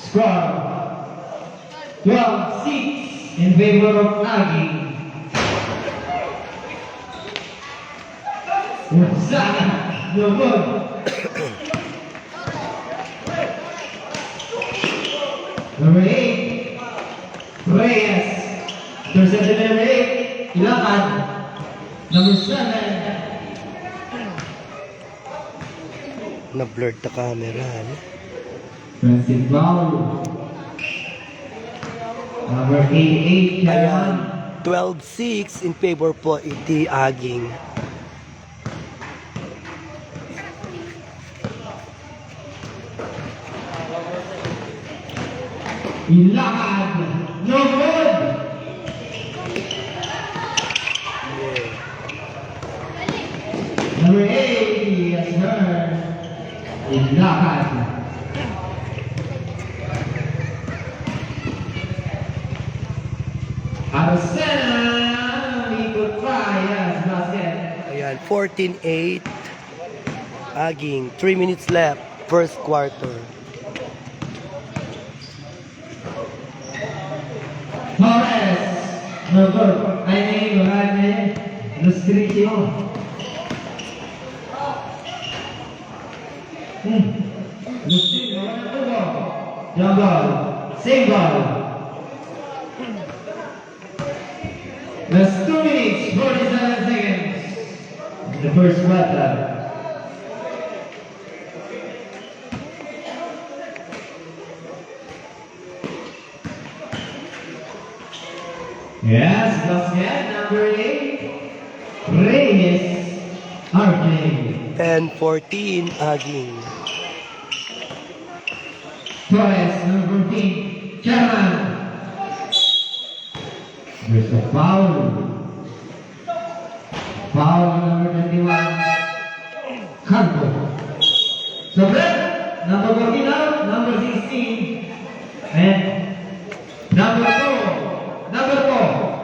Score 12-6 in favor of Nagi. Gonzaga, no good. Number 8, Reyes. Intercepted number 8, Ilacan. Number 7. Na-blurred na camera. Ano? Francis Ball. Number 88, Ayan. Chairman. 12-6 in favor po iti Aging. Ilacan, no good. Number 80, yes sir. Ilacan. Aracena, ikot pa, yes, basket. Ayan, 14-8. Aging. 3 minutes left. First quarter. Torres, no good. Ay, Johanne, Lustricio. Lustricio, Jungle, single. That's 2 minutes, 47 seconds. The first quarter. Yes, basket number 8, Reyes, RJ. 10-14. Aging. Torres, number 14, Chairman. There's a foul. Foul number 21, Canto. So break, number 14 out, number 16, and number 4,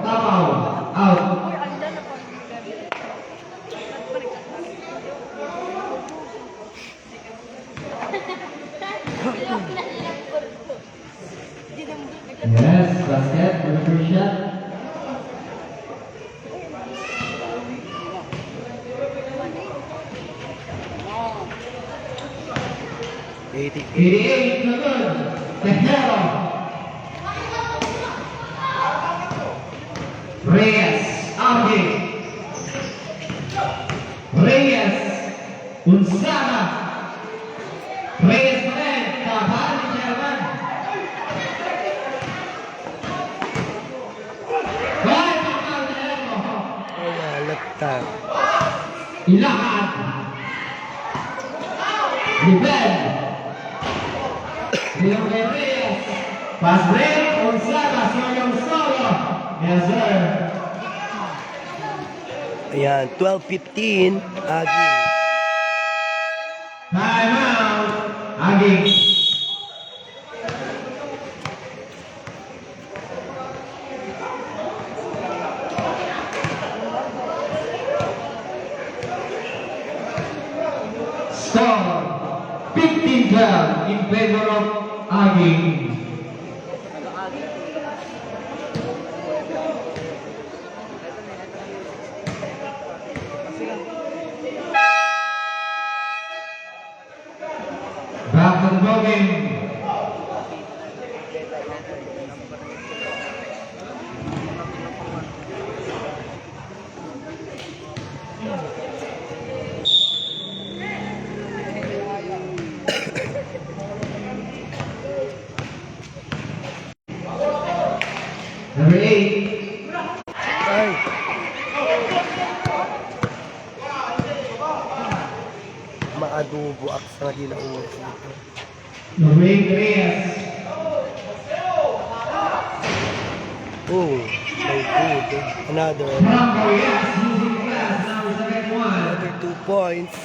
Tapaw, out. Yes, basket, for the first shot. Eighty. 88, no good. Tejero. Reyes, Auge. Reyes, Gonzaga. Reyes pa rin, kabahan ni Chairman. Bye, Pagkal Tejero. Ayan, lagtag. Ilacan. Libel. Leon Reyes. Pass break, Gonzaga, solo. Yes, sir. Ayan, 12-15. Aging. Time out. Aging. Score 15-12 in favor of Aging. Back to the ball game. Number 8. Ay. Maadubo ak sa dila ulo. Number 8, Reyes. Oh, so good. Another From Reyes using class number 71. 2 points.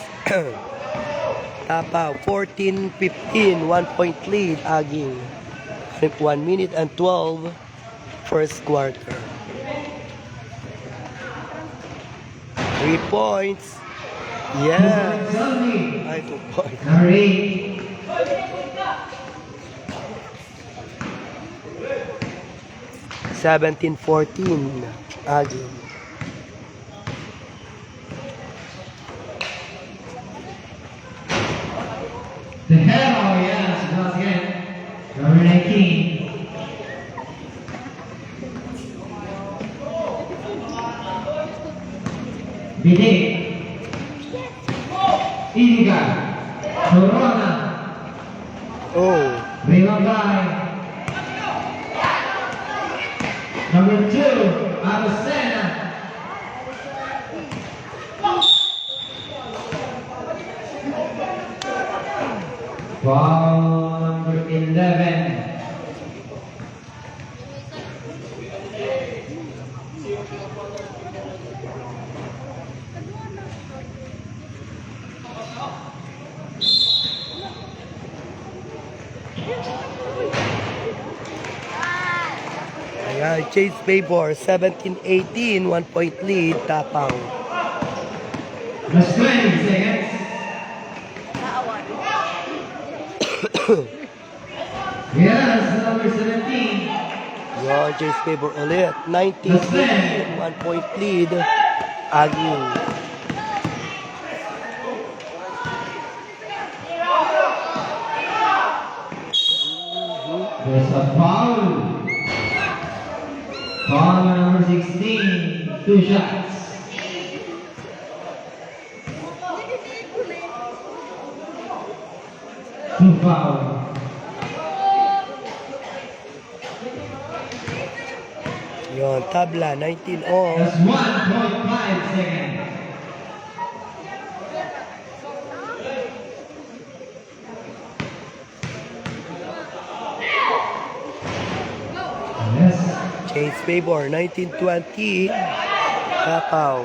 Tapaw, 14-15. 1 point lead. Aging. 1 minute and 12. First quarter. 3 points. Yes. Zalmi. Ay, 2 points. Number 8. 17-14 Aging. The hero, yes, once again. Number 19. Bidik. Iniga. Corona. Oh, Rilambay. Number 2, Aracena. Foul number 11. ayan, Chase Paybor, 17-18, 1-point lead, Tapang. Just 20 seconds. Yes, number 17. Yon, Chase Paybor ulit, 19-18, 1-point lead, Aging. There's a foul. Foul number 16. 2 shots. Two foul. Yon, tabla, 19 all. That's 1.5 seconds. Yes. Chase Paybor, 19-20, Tapang.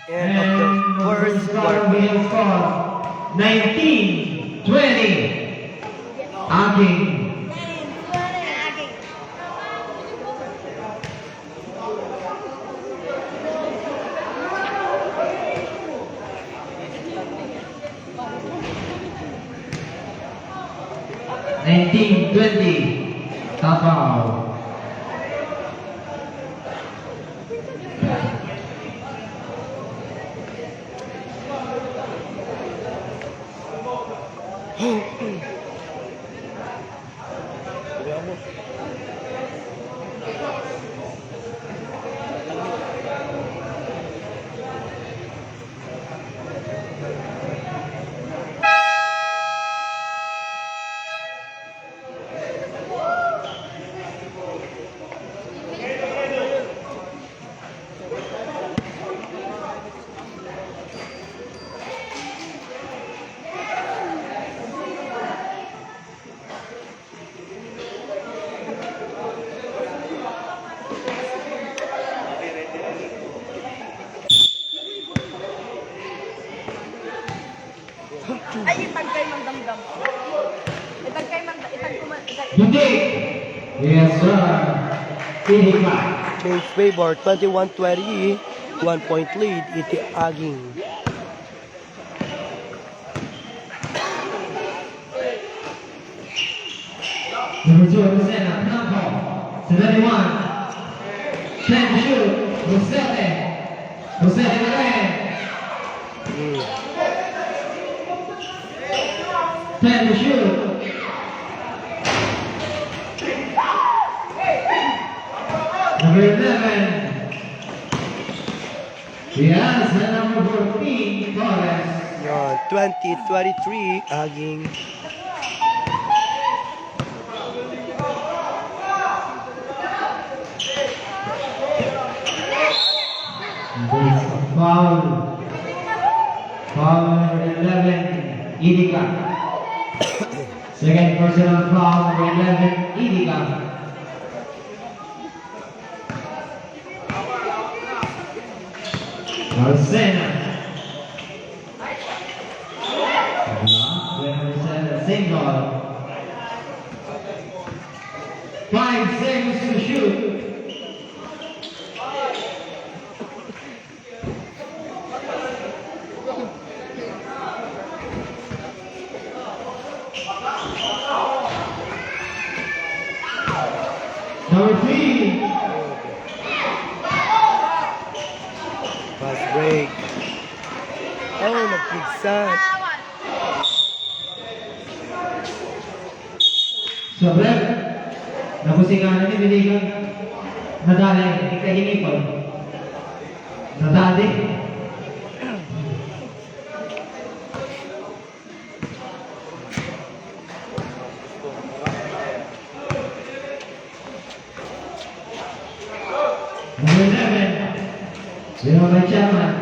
End of the first quarter. Will score 19-20. Aging. Nineteen 20. Tapao. Ay, itagkay ng damdam. Itagkay ng Hindi. Yes, sir. Pinigma. Chase Paybor, 21-20, 1-point lead, Iti Aging. Number 2, Rosena. Campo. 71. 10 to shoot. Rosete. Rosete again. 10 to shoot. Number 11. Yes, and number 14, Torres. Yon, 20-23, Aging. There's a foul. Foul number 11, Idika. Second personal foul number 11, Idika. Marcena. Single. 5 seconds to shoot. Exact. Sobre. Nakusinganan ni Biligan. Nadali. Hindi ka hinipon. Nadali. Number 11. Zero by Chairman.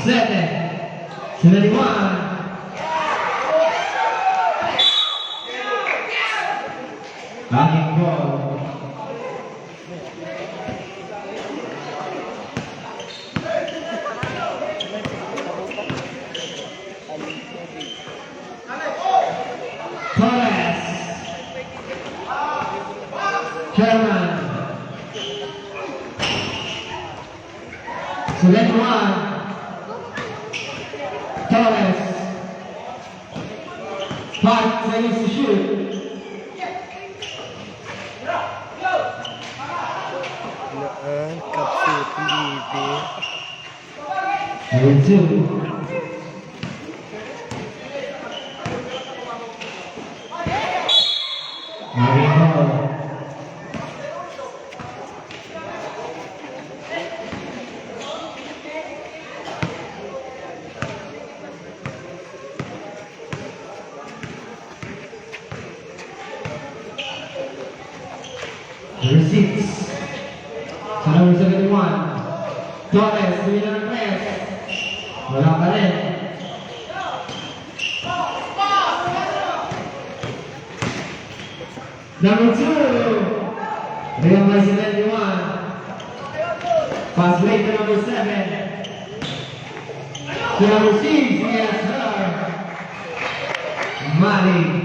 7. 71. Backing ball. Torres. Chairman. 71. Torres. 5 seconds to shoot. Naan, kapsut, libe. Number 2. Backing ball. Number 6. Sa number 71. Torres, tuloy na ng press. Wala pa rin. Number 2. Real by 71. Pass late to number 7. To number 6, yes, her. Mali.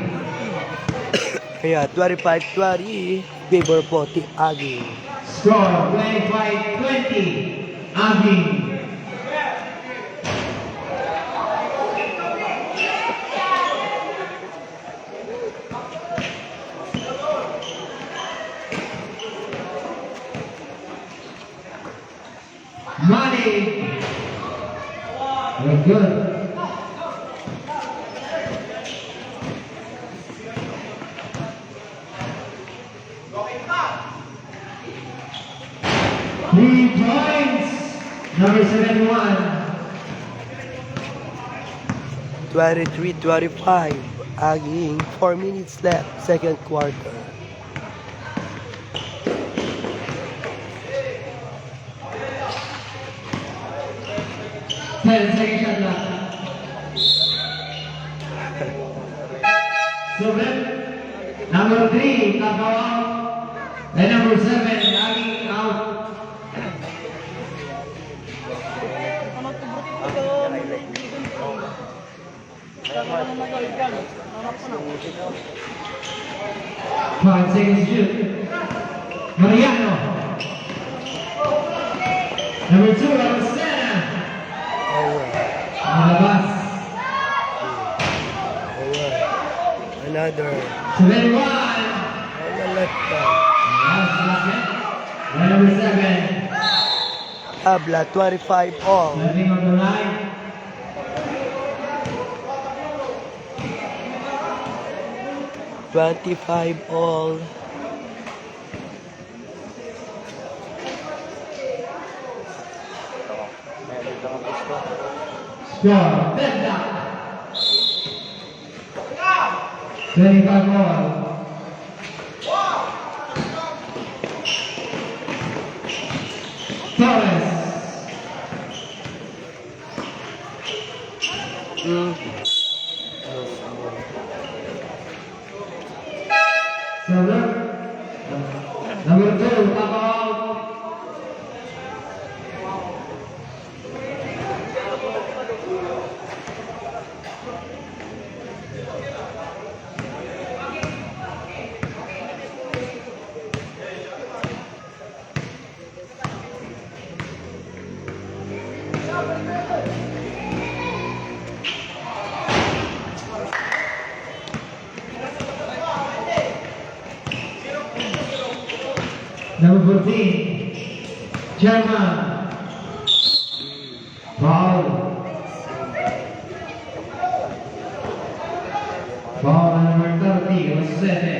Kaya 25-20, favor po Team Aging. Score 25-20. Aging. Money. Very good. Three points. Number 71. 23-25, Aging, 4 minutes left, second quarter. Second shot left. Sobre. Number 3, Kakao out. And number 7, Aging out. Five seconds shoot. Mariano. Number 2, Aracena. Malabas. Another. 71. Left Last basket. And number 7. Tabla, 25 all. Setting on the line. $25 all. Score. Deadlock. 25 more. Torres. Server. Number 2, Kakao out. Number 14, German. Foul. Foul number 30, Rosete.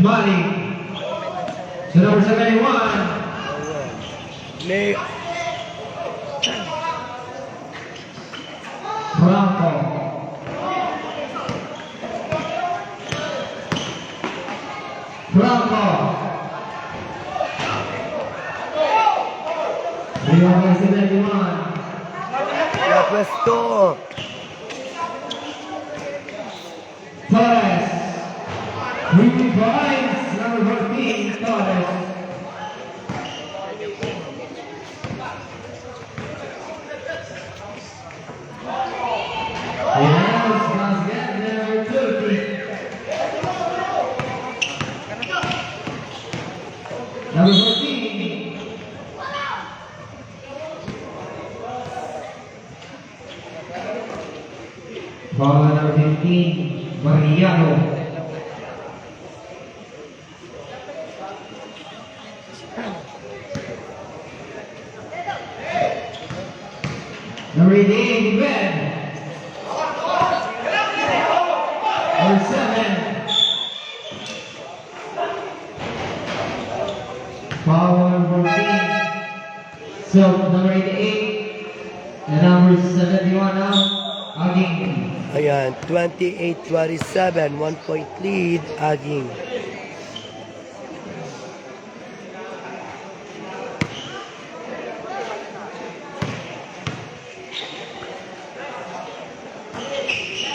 Mali. So number 71. Lay Franco. Franco. Rebound by 71. La pwesto. Torres. 3 points. Number 14, Torres. Yes, basket number 30. Number 14. Foul number 15, Mariano. Number 88, Ben. Number 7. Foul number 14. So number 88 and number 71 now. Aging. Ayan, 28-27, 1 point lead, Aging.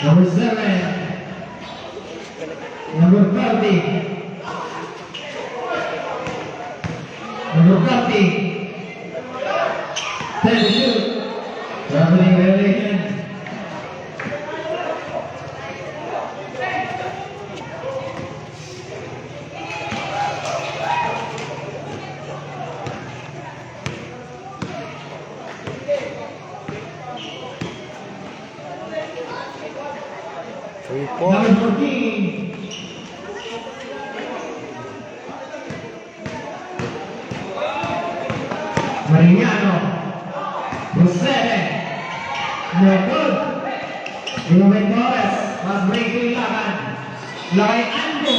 Number 7. Number 30. Number 30. 10 to shoot. Traveling violation. Three points. Number 14. Marignano. Rosete. No good. Ruben Torres. Mas break yung laban. Lakay Ando.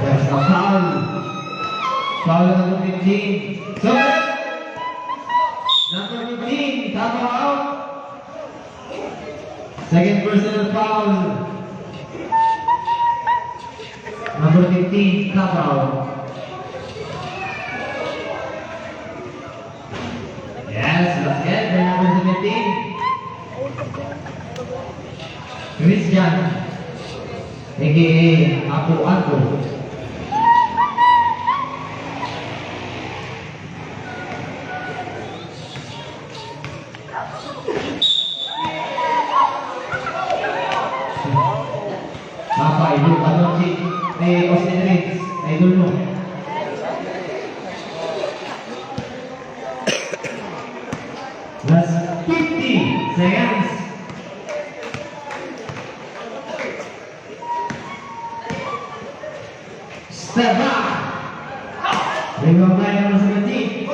There's a foul. Foul number 15. So, number 15. Tap out. Second personal foul. Number 15, tap out. Yes, basket by number 17. Christian, aka Apo Anto. Apa idol ka si Austin Reeves, idol mo. Last 50 seconds. Step back. Rebound by number 17.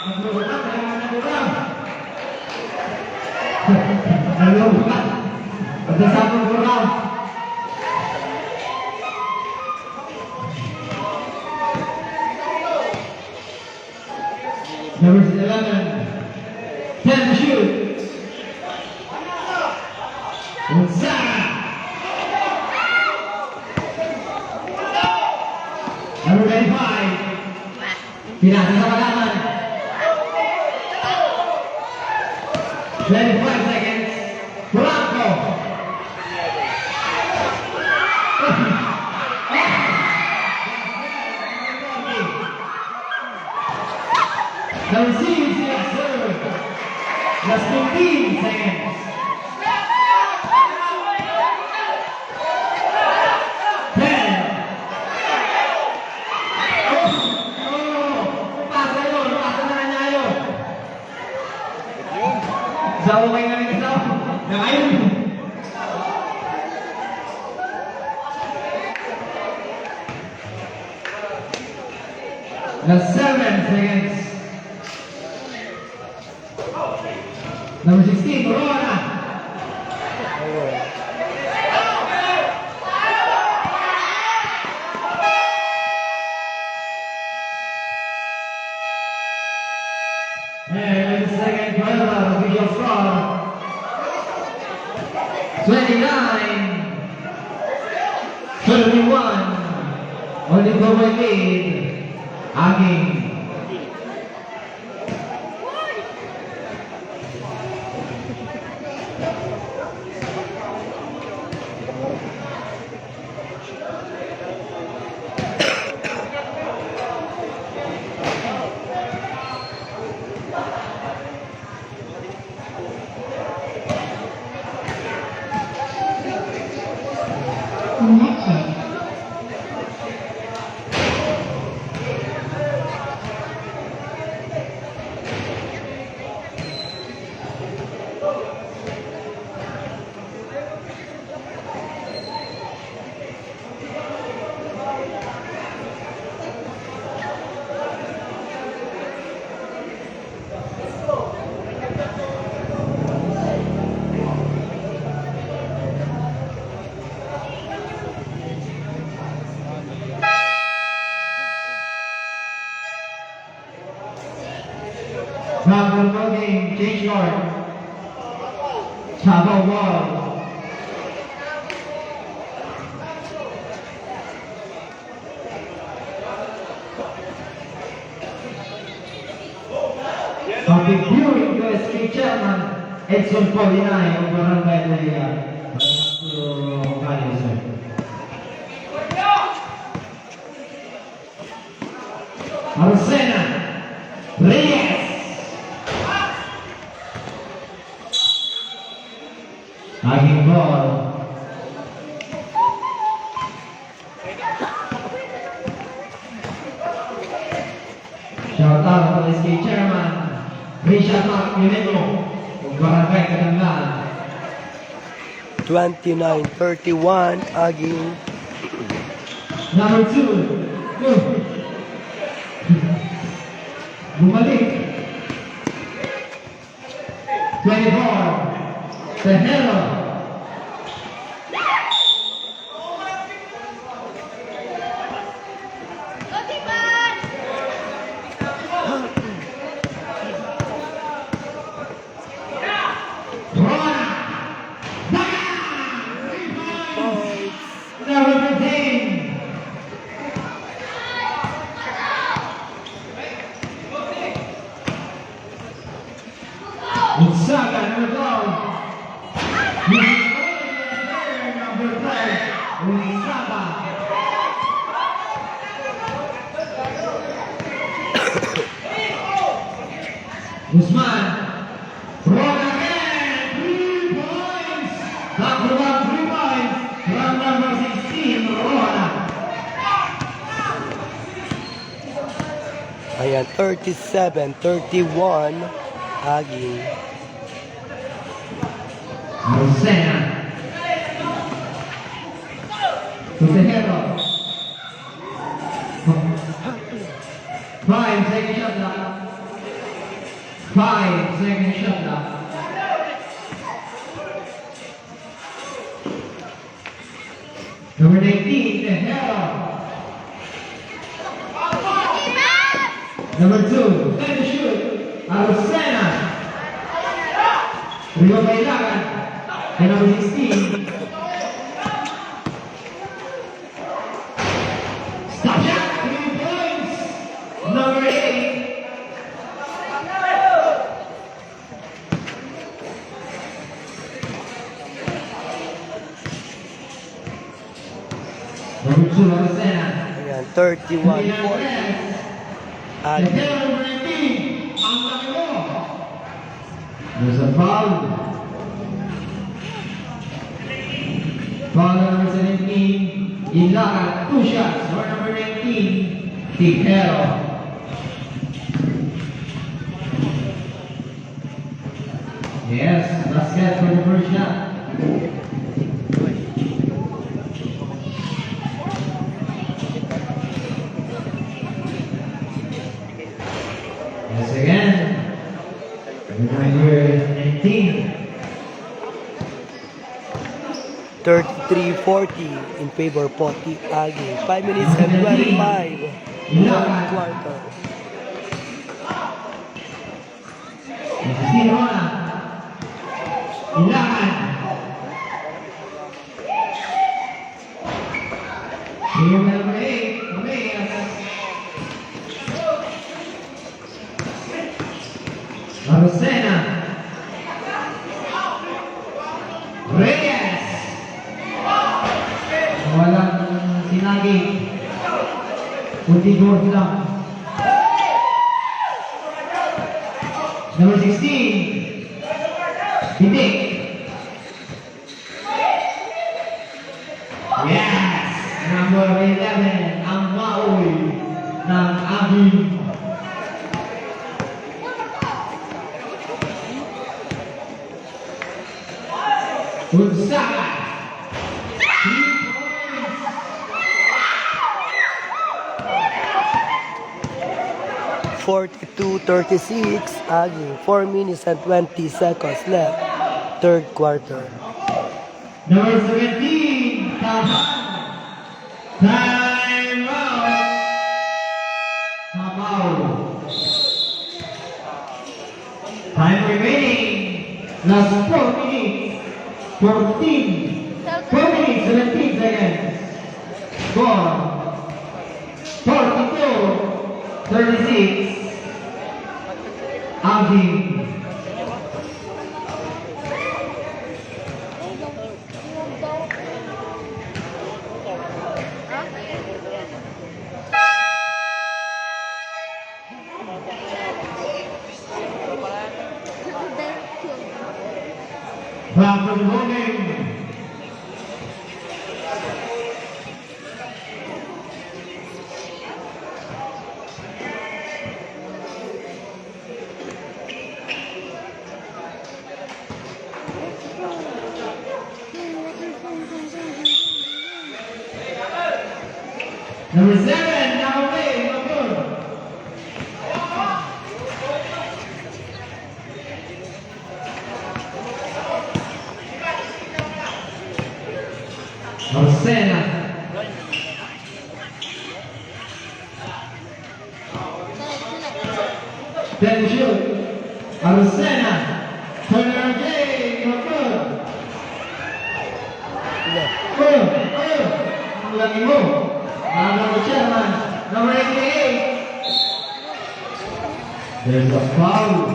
Nagbubukan, nagbubukan. Nagbubukan. Pagkasabang kurang. Number 11. 10 to shoot. Gonzaga. Number 25. Pinasa sa palaman. 25 seconds. Blanco. The receiving is served. Just 15 seconds. 10. Oh, pasa Last 7 seconds. Number 16, Corona. And second quarter, video score 29-31. Only go by lead. Aging. Connection. From the game, change court. Chavo Wall. Debuting USK chairman Edson Polinay of Barangay Laya. Arsena Reyes. Aging ball. Shout out to SK chairman Richard Mark Mineto of Barangay Katangan. 29-31, Aging. Number 2. Bumalik. 24. Tehero. Number 15. Utsaga, number 12. Number 12. Utsaga. Usman. Run again. 3 points. Number 1, 3 points. From number 16, Rona. Ayan, 37-31, Aging. Rosena. Susehero. 5 second shot clock. 5 second shot clock. Number 19, Tehero. Number 2, time to shoot. Arosena. Rio Bailagan. And number 16. Stop shot. 3 points. Number 8. Number 2, Arosena. Ayan, 31-40, Aging. Number 19. Ang laki mo. There's a foul. Foul number 17. Ilagan. 2 shots for number 19. Tijero. Yes, basket for the first shot. 33-40 in favor Poti Aging. 5 minutes and 25. Third quarter. Sino na? Ilakan. Yung number 8, Marcena. Reyes. Walang sinagi. Kunti doors lang. Number 16. Pitik. Yes! Number 11, ang maoy ng Aging. Gonzaga. 3 points. 42-36 Aging. 4 minutes and 20 seconds left. Third quarter. Number 17, Tahan. Time out. Time out. Time remaining. Last 4 minutes. 14. 4 minutes, 17 seconds. Score. 42-36. Aging. Back to the morning. Number 7, now away, no good. Marcena. Then shoot. Marcena. Turner again, no good. Ang lagi mo. Number chairman. Number 88. There's a foul.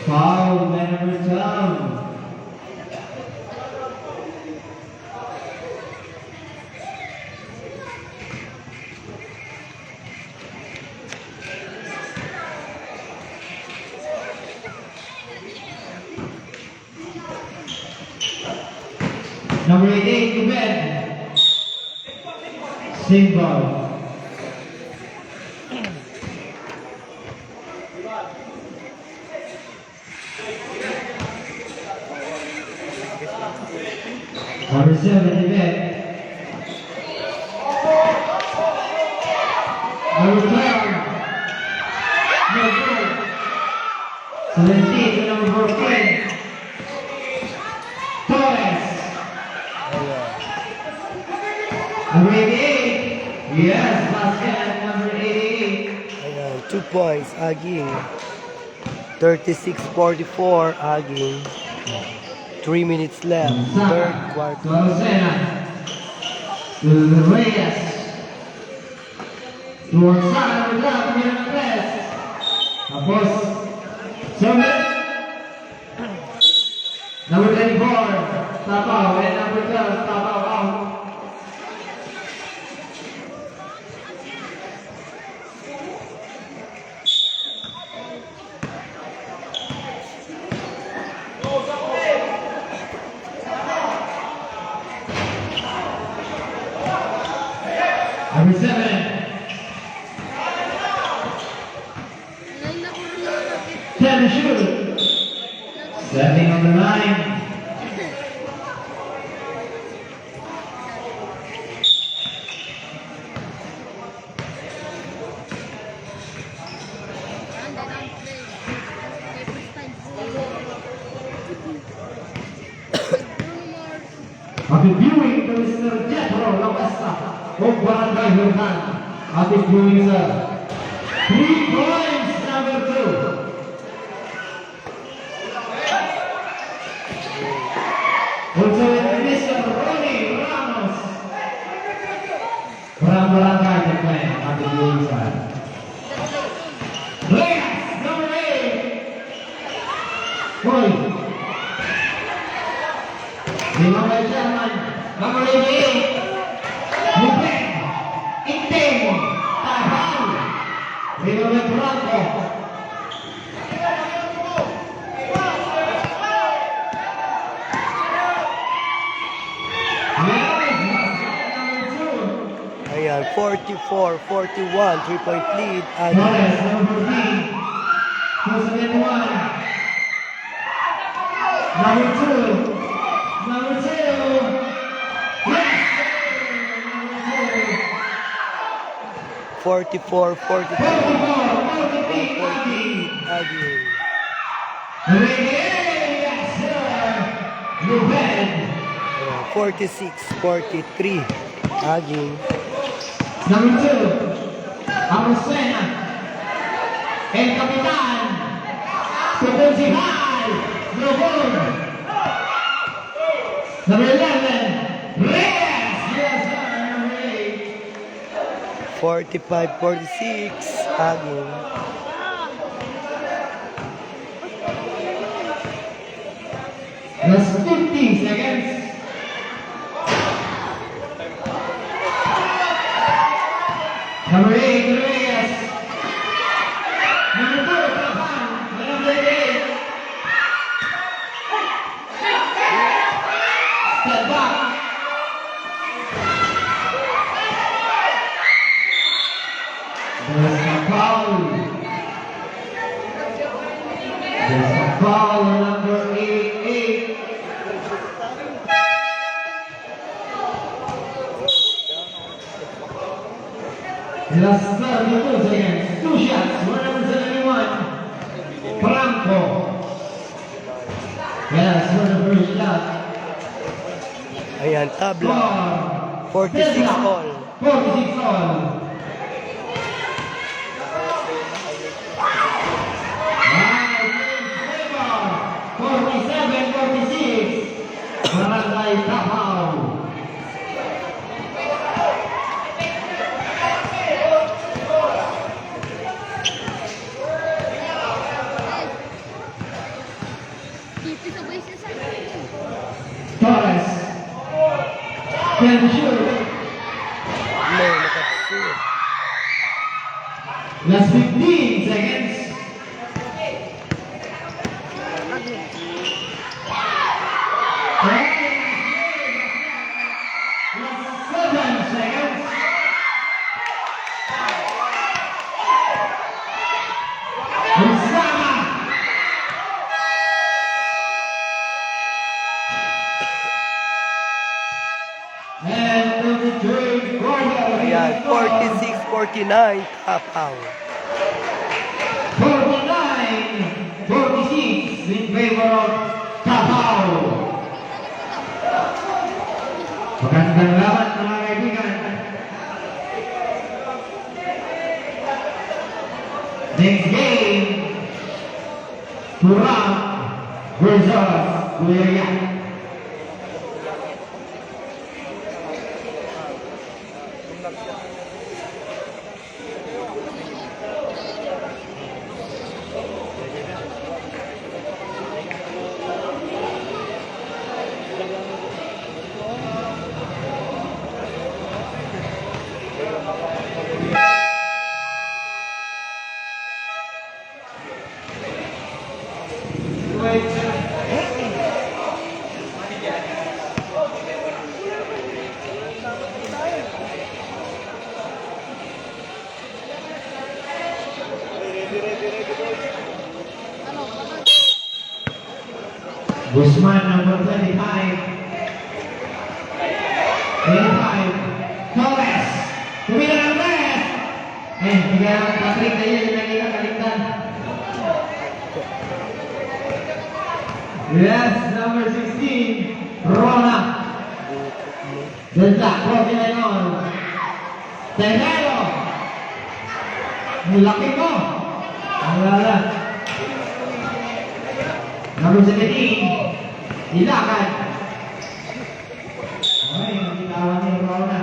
Foul, number 12. Number 88 to bed. Single. Number 7 to bed. Number 12. No good. 17 to number 14. Torres. Number 88. Yes, basket number 88. Ayan, 2 points, Aging. 36-44, Aging. 3 minutes left, third quarter. Marcena. To the Reyes. To Gonzaga, number 12, Miran Press. Tapos, Summit. Number 24, Tapaw, and number 12, Tapaw out. Number 7. 10 to shoot. Stepping on the line. Happy viewing to Mr. Jethro Lopesta of Barangay Hurtan. Happy viewing, sir. 3 points, number 2. Also, Mr. Ronnie Ramos from Barangay Hurtan. Happy viewing, sir. Reyes, number 8. Boy. Lima by Sherman, number 88. Lupet, Iting, Tahan. Lima by Blanco. Ayan, 44-41, 3-point lead. Torres, number 14. 271. Number 2. Number 2. Yes! Number 2. 44-42, 44, 43, 1-point lead. Aging. Yes, sir. Lupet. 46-43, Aging. Number 2. Arosena. El Capitan. Supercihal. Lobon. Number 11. Reyes. Yes, sir. Number 8. 45-46, Aging. Last 50 seconds. Number 8, Reyes. Number 2, Tapan. Number 8. Step back. There's a foul. There's a foul on number 88. Last 32 seconds. 2 shots. 171. Franco. Yes, for the first shot. Ayan, tabla. 46 all. 46 all. 47-46. Barangay Davao. Torres. Can shoot. No, nakapusod. Last 15 seconds. Last 7 seconds. Usama. And the third quarter. Ayan, 46-49, Tapaw. 49-46 in favor of Davao. Magandang laban mga kaibigan. Next game, Turang versus Guyayan. Guzman, number 25. 25. Torres. Tumira ng Torres. Tiga Patrick na yun. Nakita kaligtan. Yes, number 16. Rona. Good luck, broken and on. Tenero. Nilaki mo. Alala. Number 17. Ilakan. Ay, ginawa ni Rona.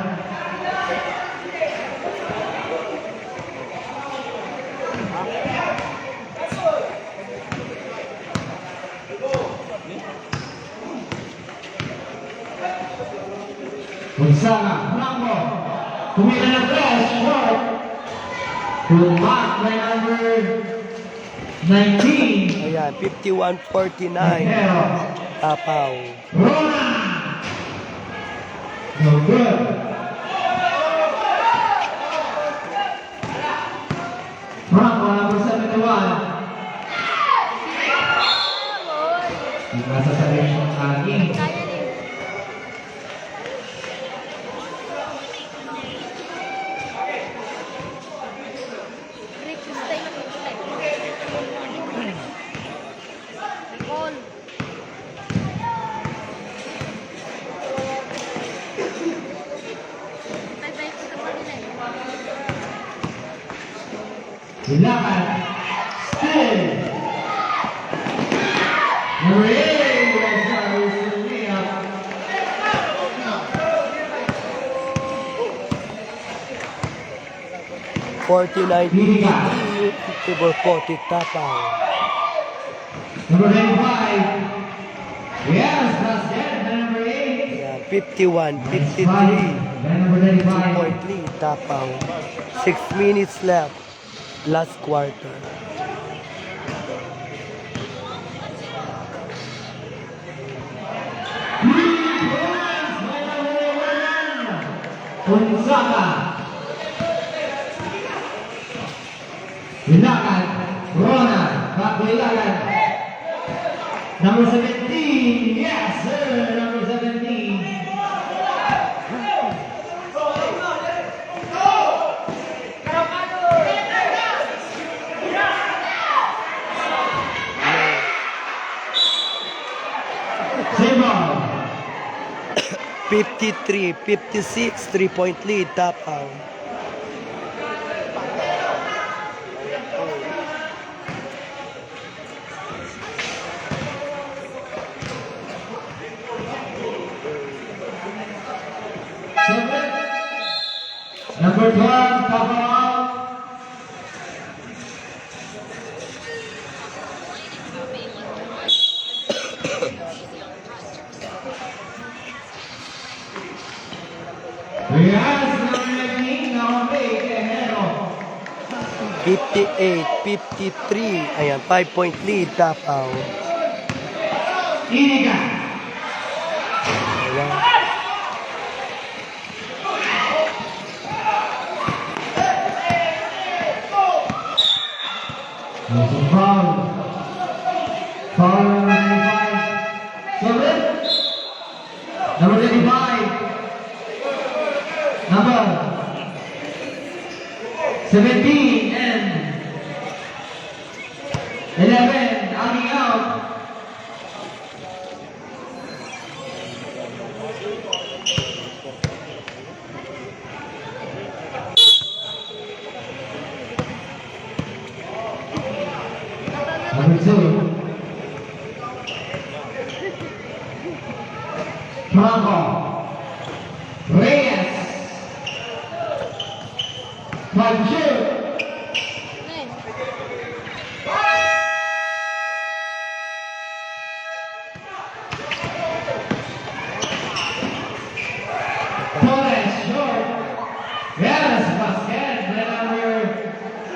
Gonzaga, Blanco. Kumita na press, short. Good mark by number 19. Ayan, 51-49. Tenero. Tapaw. Rona. No good. Franco, number 71. Nasa sa rin ng aging. Kaya din. Rick, stay na dito. Nicole. Bye-bye po sa kanila. Silakan. Still. Number 8. Gonzalo Silvia. $49.50. 54-40 Tapaw. Number 95. Yes, that's it. Number 8. Ayan, 51-53. Number 95. Point lead, Tapaw. 6 minutes left. Last quarter. Gonzaga. Ilakan. Rona. Back to Ilakan. Number 17. Yes, sir. Number 17. Sable. 53-56, 3-point lead, Tapaw. Number 12, Tapao. Yes, number 19, Naomi Quejero. 58-53, ayan, 5-point lead, Tapaw. Iniga. Ayan. There's a foul. Foul number 95. Seven. Number 25. Number 17 and 11 coming out. Number 2. Franco. Reyes. 5-2. Eh, Torres short. Yes, basket. Then number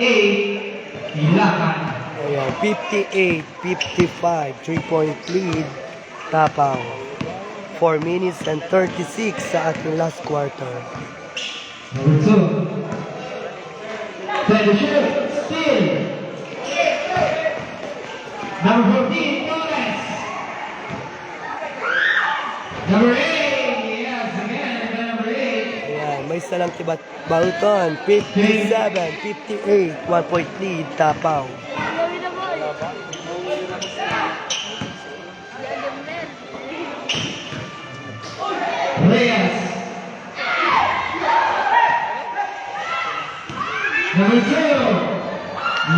8. Ilakan. Ayan, 58-55, 3-point lead, Tapaw. 4 minutes and 36 sa ating last quarter. Number 2. Try to shoot. Steal. Number 14, Torres. Number 8. Yes, again. Number 8. Ayan, may salang tibat Bauton, 57-58, 1-point lead, Tapaw. gawin na boy. Yan, Demel. Reyes. Number 2.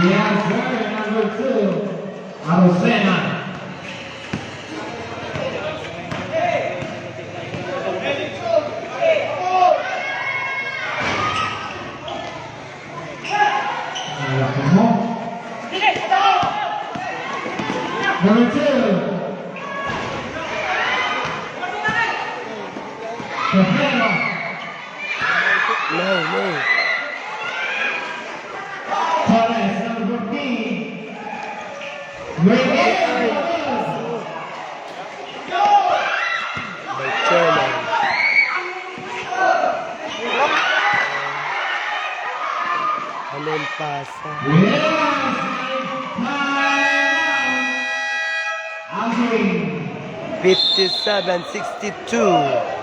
Yes, sir. Number 2. Arocena. Number 2. Ferreira. No. Torres, number 14. Reyes. By chairman. Alin pasa. Yes, Aldrin. 57-62.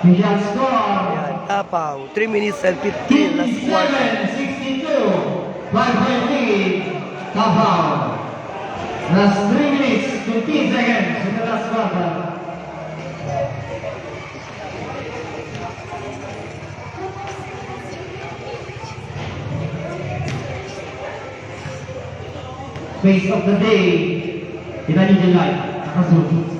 He has scored. Yan, Tapaw. 3 minutes and 15 last quarter. 57-62. 5-point lead. Davao. Last 3 minutes, 15 seconds in the last quarter. Face of the day. Kita ni jelai. Nakasunod.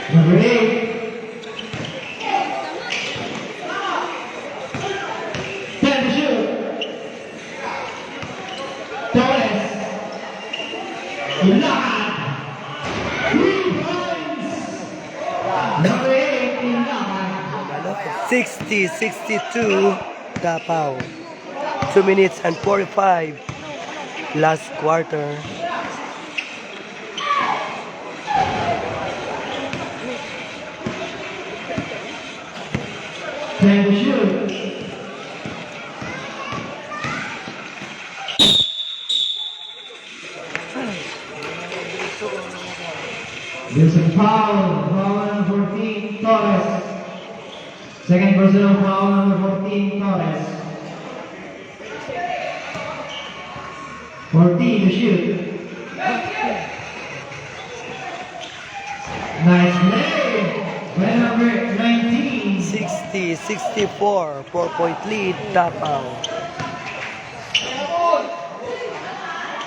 Number 8. 10 to shoot. Torres. Ilahan. 3 points. Number 8, Ilahan. 60-62. Tapaw. 2 minutes and 45 last quarter. Can we shoot? There's a foul number 14, Torres. Second personal foul, number 14, Torres. 14 to shoot. Nice play by number 19. 60-64. 4-point lead. Tapaw.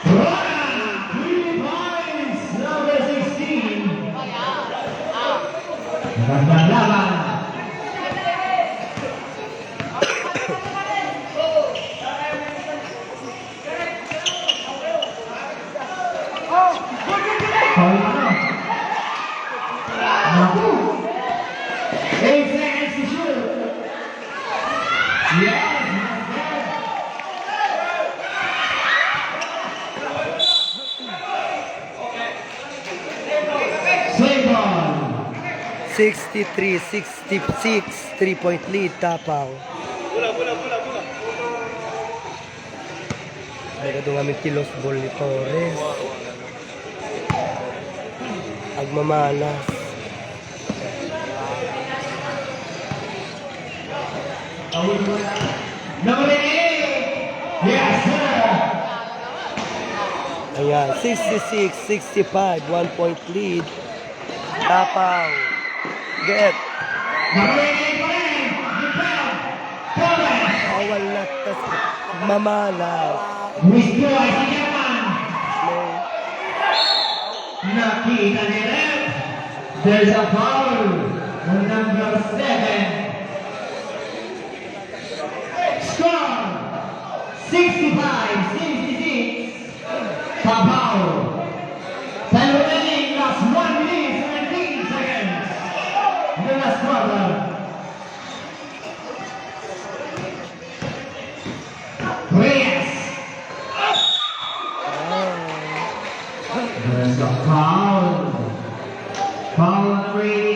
3 points, number 16. Magandang laban. Foul ano? Naku. 8 seconds to shoot. Yes. Save ball. 63-66. 3-point lead. Tapaw. Nagado nga kilos ball ni Torres. Agmamalas. Number 8. Yes, sir. Ayan, 66-65, 1-point lead. Tapaw. Get. Number 8 pa rin. Defend. Torres. Awal na tas mamalas. Withdraw si German. Play. Nakita ni Rep. There's a foul on number 7. Score 65-66. Davao. Time remaining, last 1 minute 17 seconds. In the last quarter. Reyes. There's a foul. Foul on number 8.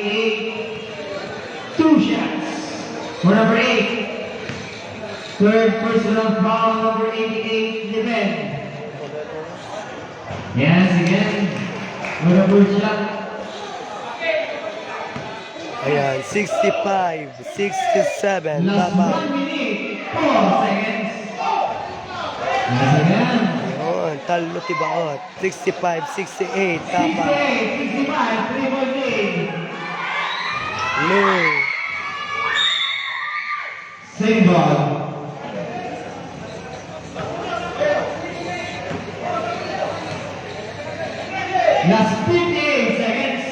For number 8. Third personal foul, number 88, defend. Yes, again. For the first shot. Ayan, 65, 67, Last tapa. 1 minute, 4 seconds. Yes, again. Ayun, talo tibaot. 65, 68, tapa. 68, 65, 3-point lead. Lou. Same ball. Last 58 seconds.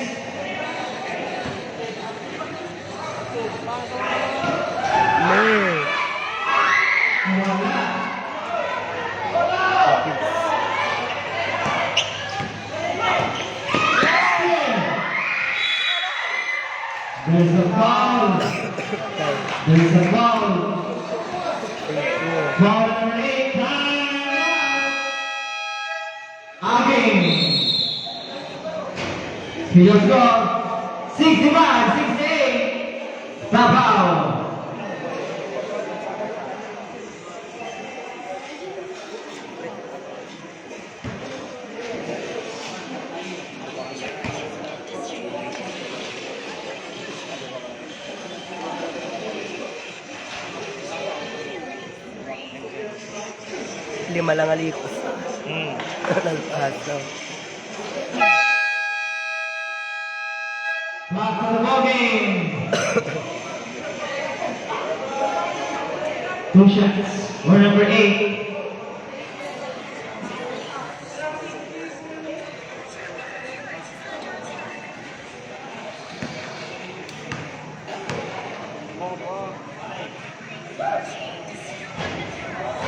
Lou. Wala. There's a foul. There's a foul. Foul number 8, time out. Again. Final score, 65-68. The foul. Lima lang alikos. Nagpahat no. Back to the ball game. 2 shots for number 8.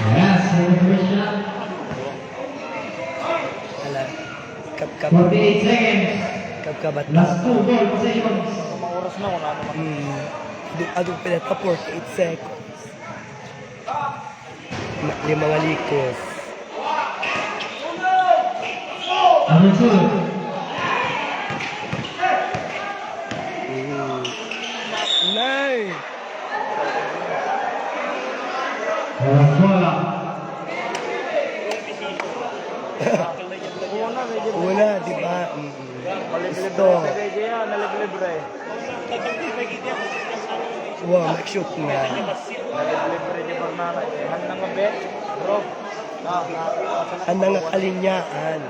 Yes, for the first shot. Wala. Kap-kap. 48 seconds. Kap-kabat. Last 2 ball possessions. Adong pinata 48 seconds. Limang alikos. Number 2. Nay! Walang bola. Una, di ba? Gusto. Wow, mag-shoot nga. Ang nangakalinyaan.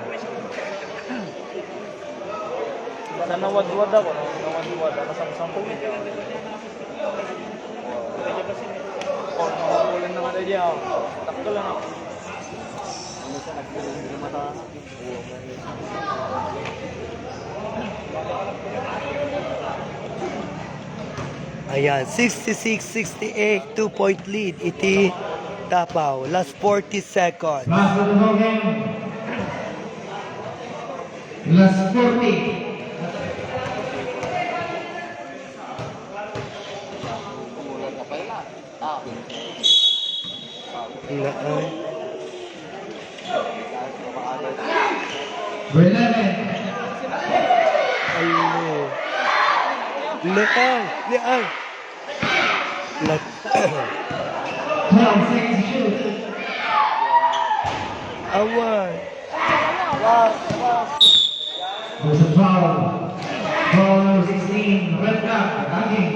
Sa nawad-wad ako, nawad-wad, nasang-sampung niya. Oh, nakakulan na nga na niya. Takto lang ako. Ano siya, nagpiling na mata. Ayan, 66-68, 2-point lead. Iti Tapaw. Last 40 seconds. Back to the ball game. Last 40. Naan. For 11. Ano? Leang! Leang! 12 seconds to shoot. Awan! There's a foul. Foul number 16. Red card. Again.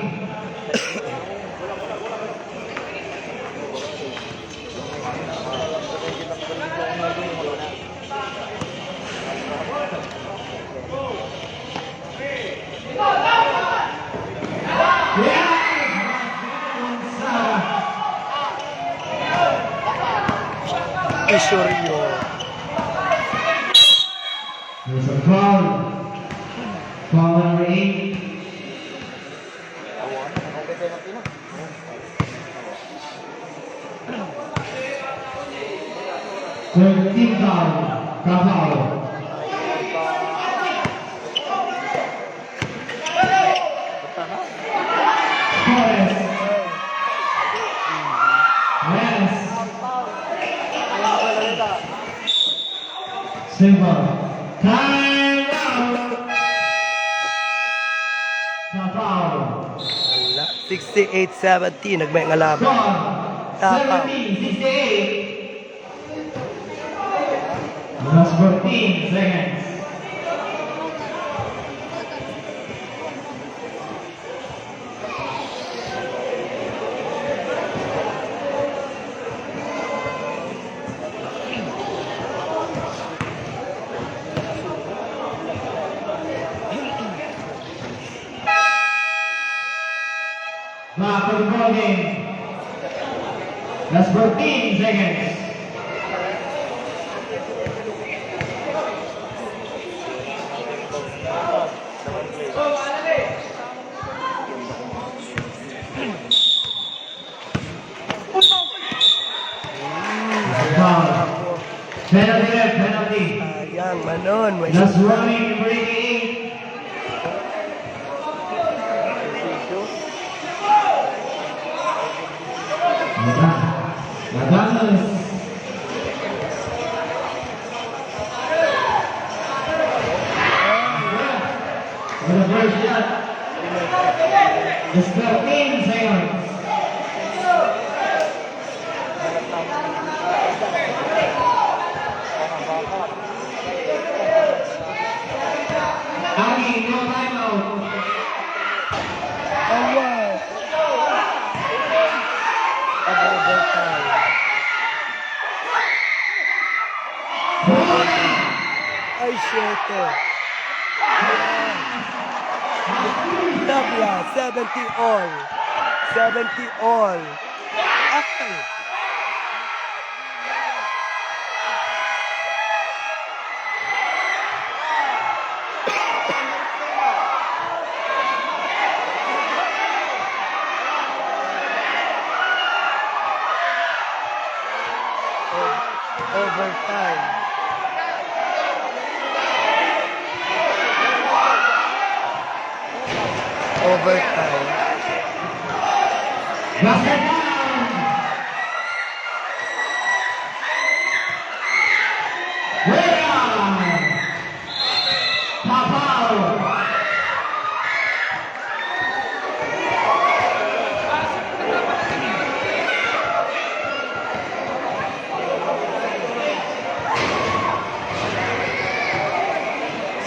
Isoryo. There's a foul. Foul number 8. Team foul. Foul. Torres. Yes. Simple. Time out. Foul. 68-70, nagmay nga laban. Score, Tapang. 17-68. Last 14 seconds. Ball game. Last 14 seconds. Penalty left, penalty. Sayang, Manon. May Last warning, number 88. Naganos. For the first shot. It's 13 seconds. Aki, no timeout. Ay, shit. Tabla, 70 all. 70 all. Ay. Overtime. Overtime. Basket down. Way down. Pop out.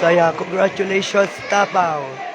Saya, congratulations, Tapao.